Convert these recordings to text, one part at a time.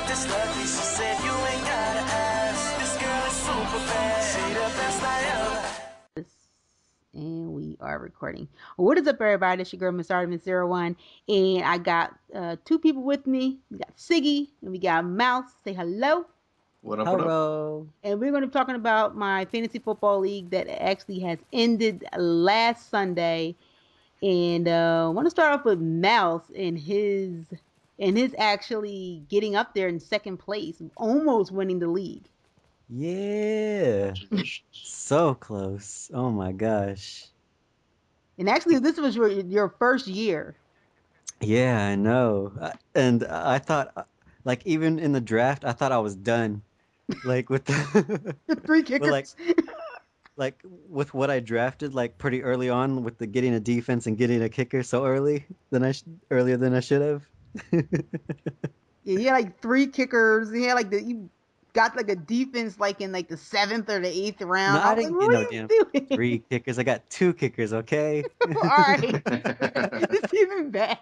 this lucky. She said you ain't gotta ask. This girl is super bad. She the best I ever. And we are recording. What is up, everybody? It's your girl, Miss Artemis01, and I got two people with me. We got Siggy and we got Mouse. Say hello. What up, what up? And we're going to be talking about my fantasy football league that actually has ended last Sunday. And I want to start off with Mouse and his actually getting up there in second place, almost winning the league. Yeah. So close. Oh my gosh. And actually, this was your first year. Yeah, I know. And I thought, like, even in the draft, I thought I was done. Like, with the three kickers. like with what I drafted, like, pretty early on with the getting a defense and getting a kicker so earlier than I should have. Yeah, he had like three kickers. He had like you got like a defense like in like the 7th or the 8th round. No, I didn't get no damn three kickers. I got 2 kickers, okay? All right. This is even bad.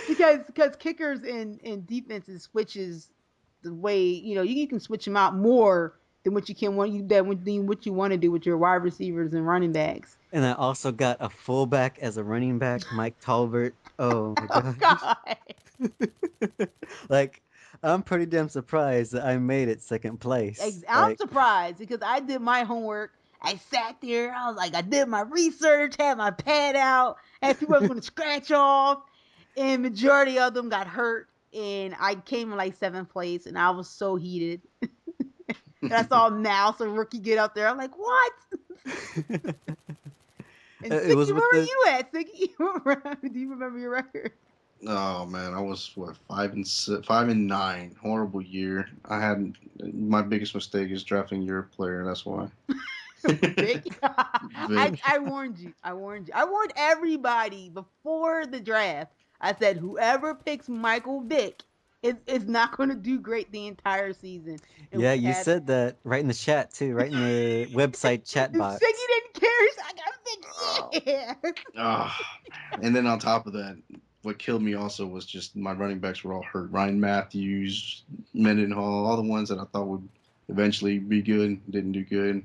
Because kickers in defenses switches the way, you can switch them out more than what you can what you want to do with your wide receivers and running backs. And I also got a fullback as a running back, Mike Talbert. Oh my Oh, God. Like, I'm pretty damn surprised that I made it second place. I'm surprised because I did my homework. I sat there. I was like, I did my research, had my pad out, and people I was going to scratch off, and majority of them got hurt. And I came in like 7th place, and I was so heated. And I saw Mouse, a rookie, get up there. I'm like, what? And Siggy, where were you at, Siggy? Do you remember your record? Oh man, I was 5-9. Horrible year. I had my biggest mistake is drafting your player. That's why. Big. I warned you. I warned everybody before the draft. I said whoever picks Michael Vick is not going to do great the entire season. And yeah, you said that right in the chat too, right in the website chat box. Siggy didn't care. I got Vick. Yeah. And then on top of that, what killed me also was just my running backs were all hurt. Ryan Matthews, Mendenhall, all the ones that I thought would eventually be good didn't do good.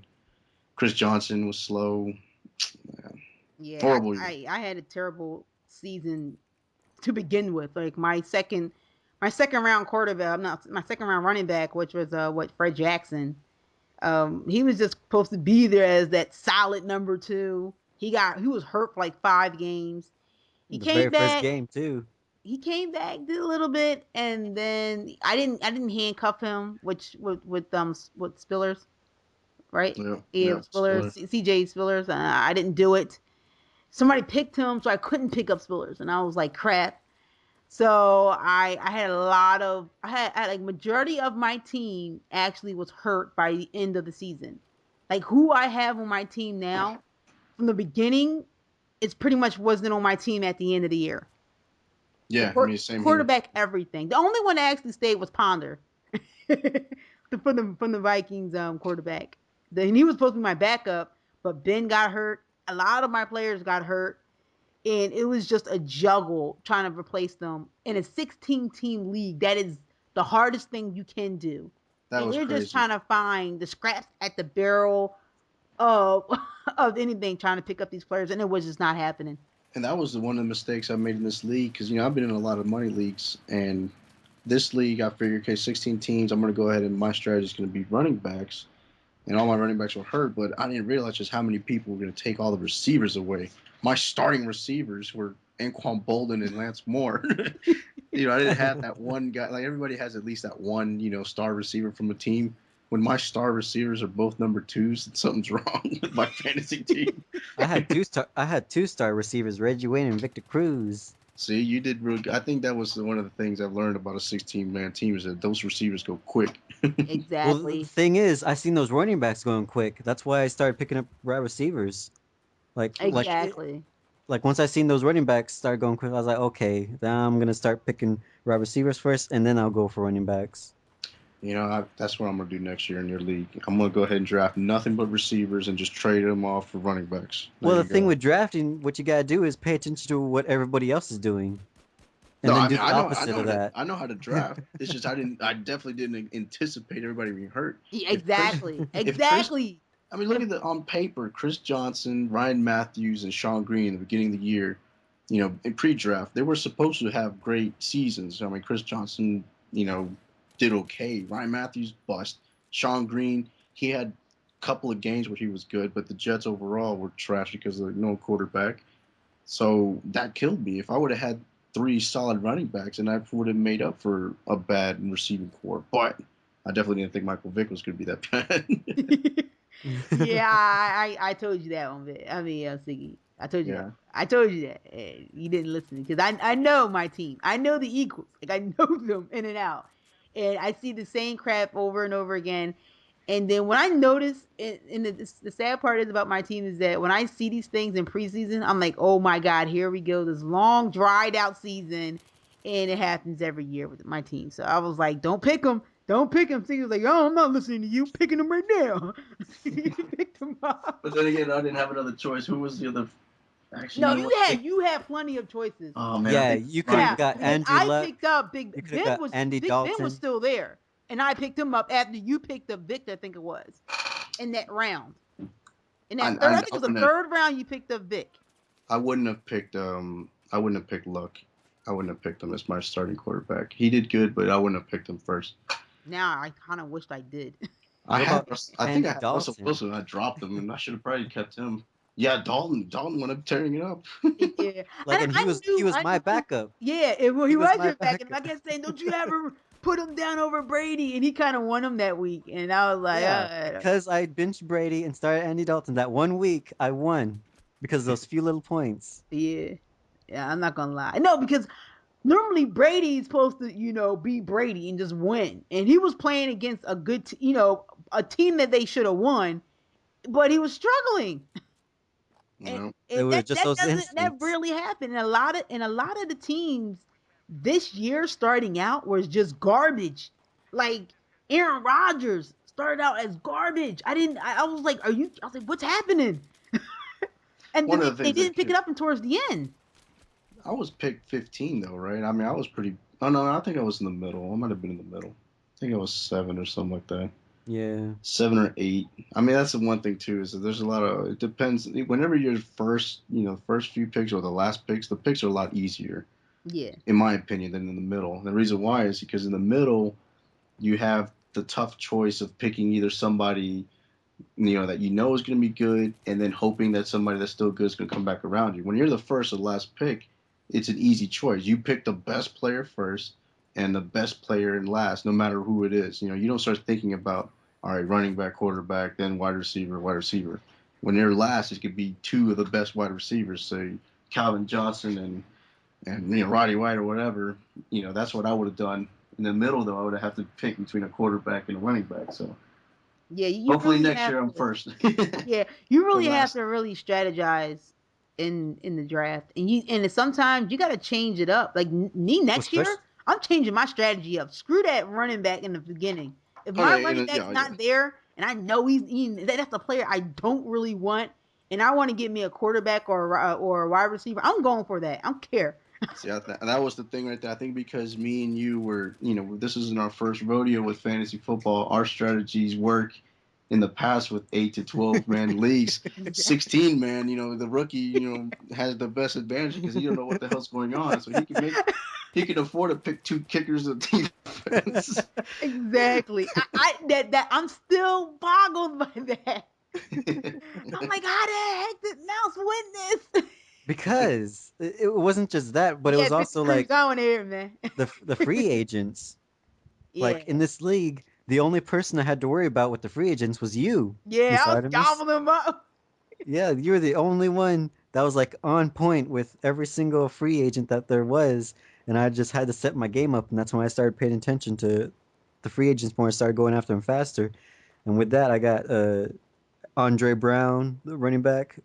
Chris Johnson was slow. Yeah, horrible. I had a terrible season to begin with. Like my second round quarterback, my second round running back, which was Fred Jackson. He was just supposed to be there as that solid number 2. He was hurt for like 5 games. He came back. First game too. He came back, did a little bit, and then I didn't handcuff him, with Spillers, right? Yeah, Spillers, CJ Spillers. I didn't do it. Somebody picked him, so I couldn't pick up Spillers, and I was like, crap. So I had like majority of my team actually was hurt by the end of the season. Like who I have on my team now, from the beginning, it's pretty much wasn't on my team at the end of the year. Yeah, same quarterback, here. Everything. The only one that actually stayed was Ponder, from the Vikings quarterback. And he was supposed to be my backup, but Ben got hurt. A lot of my players got hurt, and it was just a juggle trying to replace them in a 16-team league. That is the hardest thing you can do. And you're just trying to find the scraps at the barrel of anything, trying to pick up these players, and it was just not happening. And that was one of the mistakes I made in this league because, I've been in a lot of money leagues. And this league, I figured, okay, 16 teams, I'm going to go ahead and my strategy is going to be running backs. And all my running backs were hurt, but I didn't realize just how many people were going to take all the receivers away. My starting receivers were Anquan Bolden and Lance Moore. I didn't have that one guy. Like, everybody has at least that one, star receiver from a team. When my star receivers are both number 2s, something's wrong with my fantasy team. I had 2-star receivers, Reggie Wayne and Victor Cruz. See, you did really good. I think that was one of the things I've learned about a 16-man team is that those receivers go quick. Exactly. Well, the thing is, I seen those running backs going quick. That's why I started picking up wide receivers. Exactly. Like once I seen those running backs start going quick, I was like, okay, then I'm gonna start picking wide receivers first, and then I'll go for running backs. That's what I'm going to do next year in your league. I'm going to go ahead and draft nothing but receivers and just trade them off for running backs. Well, the thing with drafting, what you got to do is pay attention to what everybody else is doing. and No, then I do mean the opposite of that. I know how to draft. It's just I definitely didn't anticipate everybody being hurt. Yeah, exactly. If Chris, Exactly. I mean, look at on paper, Chris Johnson, Ryan Matthews, and Sean Green in the beginning of the year, in pre-draft, they were supposed to have great seasons. I mean, Chris Johnson, did okay. Ryan Matthews bust. Sean Green, he had a couple of games where he was good, but the Jets overall were trash because of no quarterback. So that killed me. If I would have had 3 solid running backs, and I would have made up for a bad receiving core. But I definitely didn't think Michael Vick was going to be that bad. Yeah, I told you that one, Vic. I mean, Siggy. I told you Yeah. that. I told you that. And you didn't listen because I know my team. I know the Eagles. Like I know them in and out, and I see the same crap over and over again. And then when I notice, the sad part is about my team is that when I see these things in preseason, I'm like, oh my God, here we go, this long dried out season, and it happens every year with my team. So I was like, don't pick them, don't pick them. So he was like, oh, I'm not listening to you, picking them right now. He picked them up. But then again, I didn't have another choice. Who was the other? Actually, No, you had plenty of choices. Oh man, Yeah, you could have got because Andrew I Luck. picked up You could have got Andy Big Ben Dalton. was still there, and I picked him up after you picked up Victor. I think it was in that round. In that third, I think it was the third round you picked up Vic. I wouldn't have picked Luck. I wouldn't have picked him as my starting quarterback. He did good, but I wouldn't have picked him first. Now I kind of wished I did. I think I had Russell Dalton? Wilson. I dropped him, and I should have probably kept him. Yeah, Dalton wound up tearing it up. Yeah, And he was my backup. Yeah, he was your backup. I kept saying, "Don't you backup. ever put him down over Brady?" And he kind of won him that week. And I was like, because I benched Brady and started Andy Dalton that 1 week, I won because of those few little points. Yeah, I'm not gonna lie. No, because normally Brady's supposed to, be Brady and just win. And he was playing against a good, a team that they should have won, but he was struggling. And It was just those instances. That really happened. And a lot of the teams this year starting out was just garbage. Like Aaron Rodgers started out as garbage. I was like, what's happening? And then they didn't pick it up towards the end. I was picked 15 though, right? I mean, I was pretty. Oh no, I think I was in the middle. I might have been in the middle. I think I was 7 or something like that. Yeah. 7 or 8. I mean, that's the one thing too is that there's a lot of. It depends. Whenever you're first few picks or the last picks, the picks are a lot easier. Yeah. In my opinion, than in the middle. And the reason why is because in the middle, you have the tough choice of picking either somebody, that is going to be good, and then hoping that somebody that's still good is going to come back around you. When you're the first or last pick, it's an easy choice. You pick the best player first and the best player in last, no matter who it is. You don't start thinking about, all right, running back, quarterback, then wide receiver. When you're last, it could be 2 of the best wide receivers, say Calvin Johnson and Roddy White or whatever. That's what I would have done. In the middle, though, I would have to pick between a quarterback and a running back. So yeah, hopefully next year I'm first. Yeah, you really have to really strategize in the draft, and sometimes you got to change it up. Like next year, I'm changing my strategy up. Screw that running back in the beginning. If my running back's not there, and I know that's the player I don't really want, and I want to get me a quarterback or a wide receiver, I'm going for that. I don't care. See, that was the thing right there. I think because me and you were, this isn't our first rodeo with fantasy football. Our strategies work in the past with 8 to 12 man leagues. 16 man, the rookie, has the best advantage because he don't know what the hell's going on. So he can afford to pick 2 kickers of defense. Exactly. I'm still boggled by that. I'm like, how the heck did Mouse win this? Because it wasn't just that, but it was also like the free agents. Yeah. Like in this league, the only person I had to worry about with the free agents was you. Yeah, I was gobbling them up. Yeah, you were the only one that was like on point with every single free agent that there was, and I just had to set my game up, and that's when I started paying attention to the free agents more and started going after them faster. And with that, I got Andre Brown, the running back,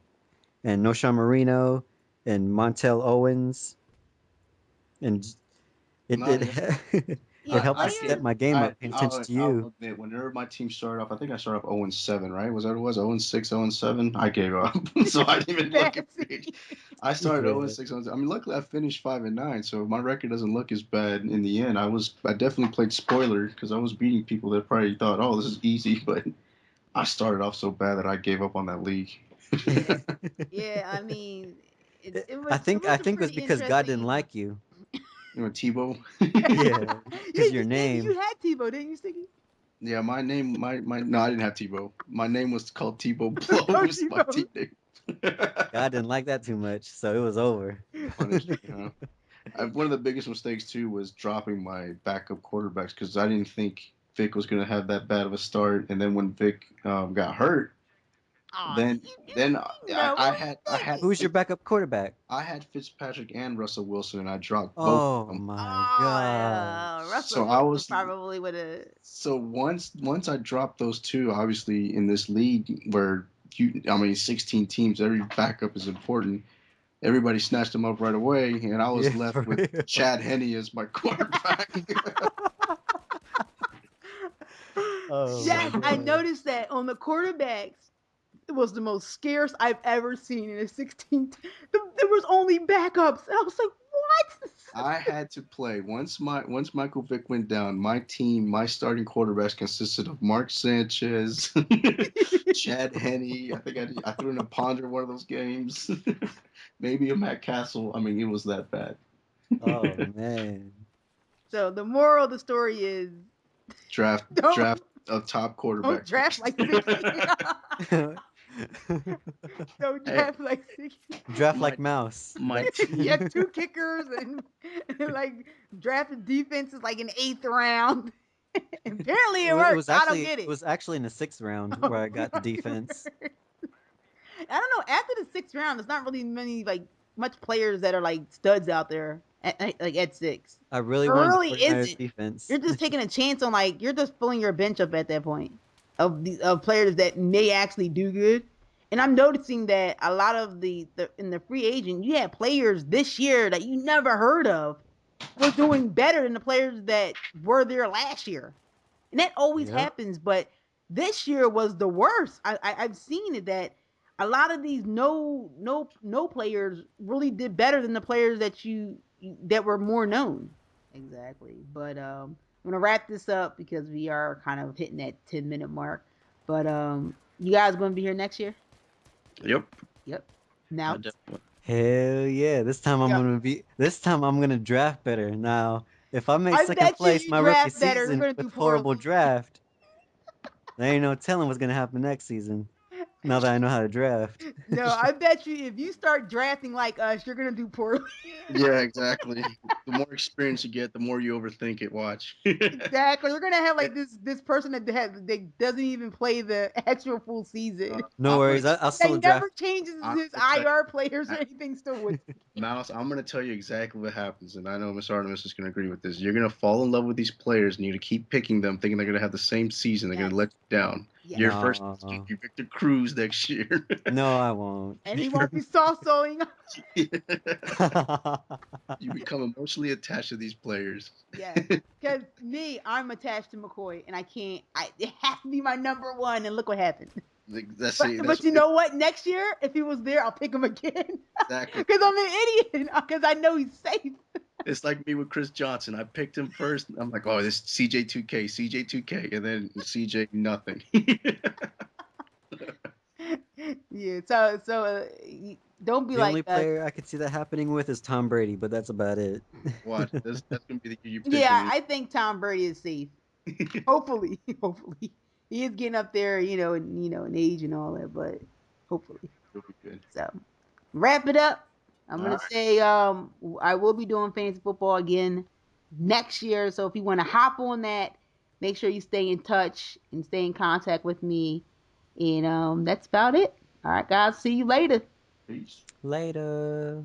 and Noshawn Marino, and Montel Owens, and Yeah, helped me players. step my game up, paying attention to I'll you. admit, whenever my team started off, I think I started off 0-7, right? Was that what it was? 0-6, 0-7? I gave up. So I didn't even look at it. I started Yeah. 0-6, 0-7. I mean, luckily I finished 5-9, so my record doesn't look as bad in the end. I definitely played spoiler because I was beating people that probably thought, oh, this is easy, but I started off so bad that I gave up on that league. Yeah, I mean, it was I think a it was pretty because God didn't interesting. like you. You know, Tebow. Yeah, because your name. You had Tebow, didn't you, Sticky? Yeah, my name, no, I didn't have Tebow. My name was called Tebow Oh, Blows. My Tebow. team name. God didn't like that too much, so it was over. Punished me, huh? One of the biggest mistakes too was dropping my backup quarterbacks because I didn't think Vic was going to have that bad of a start, and then when Vic got hurt, Aw, then I had Who's your backup quarterback? I had Fitzpatrick and Russell Wilson, and I dropped both of Oh them. my Russell So I Wilson was probably would have. so once I dropped those two, obviously in this league where 16 teams, every backup is important. Everybody snatched them up right away, and I was Yeah, left for with real. Chad Henne as my quarterback. Oh Yes, my I God. noticed that on the quarterbacks. It was the most scarce I've ever seen in a 16. There was only backups. And I was like, what? I had to play once Michael Vick went down. My team, my starting quarterbacks consisted of Mark Sanchez, Chad Henne. I think I threw in a Ponder one of those games. Maybe a Matt Castle. I mean, it was that bad. Oh man. So the moral of the story is Draft don't a top quarterback. don't draft like 16. Don't Hey, draft like 16. Draft my like mouse. my You team. have two kickers and like drafted defenses like in 8th round. Apparently it works. I don't get It it. was actually in the 6th round Oh, where I got the defense. I don't know. After the 6th round, there's not really many much players that are like studs out there at 6. I really There wanted really the 49ers isn't. defense. You're just taking a chance on you're just filling your bench up at that point of players that may actually do good. And I'm noticing that a lot of the in the free agent, you had players this year that you never heard of were doing better than the players that were there last year. And that always Yep. happens, but this year was the worst. I've seen it that a lot of these no players really did better than the players that were more known. Exactly. But I'm gonna wrap this up because we are kind of hitting that 10-minute mark. But you guys gonna be here next year? Yep. Yep. Now Hell yeah! This time I'm gonna draft better. Now, if I make I second bet place you my rookie draft better. You're season gonna do with horrible poorly. draft, there ain't no telling what's gonna happen next season. Now that I know how to draft. No, I bet you if you start drafting like us, you're gonna do poorly. Yeah, exactly. The more experience you get, the more you overthink it. Watch. Exactly. You're gonna have this person that doesn't even play the actual full season. No worries, I'll That still never draft. changes I'm his gonna tell IR players or you, anything. Still would. Mouse, I'm going to tell you exactly what happens, and I know Miss Artemis is going to agree with this. You're going to fall in love with these players, and you're going to keep picking them, thinking they're going to have the same season. They're going to let you down. Yes. Your first, No. you Victor Cruz next year. No, I won't. And he won't be soft-sewing. You become emotionally attached to these players. Yes. Because I'm attached to McCoy, and I can't. It has to be my number one. And look what happened. But you know what? Next year, if he was there, I'll pick him again. Exactly. Because I'm an idiot. Because I know he's safe. It's like me with Chris Johnson. I picked him first. I'm like, oh, this CJ2K, and then CJ nothing. Yeah. So don't be The like only player I could see that happening with is Tom Brady, but that's about it. Watch. That's gonna be the year you pick Yeah, me. I think Tom Brady is safe. Hopefully, he is getting up there, in age and all that, but hopefully. It'll be good. So, wrap it up. I'm gonna All right. say I will be doing fantasy football again next year. So if you want to hop on that, make sure you stay in touch and stay in contact with me. And that's about it. All right, guys. See you later. Peace. Later.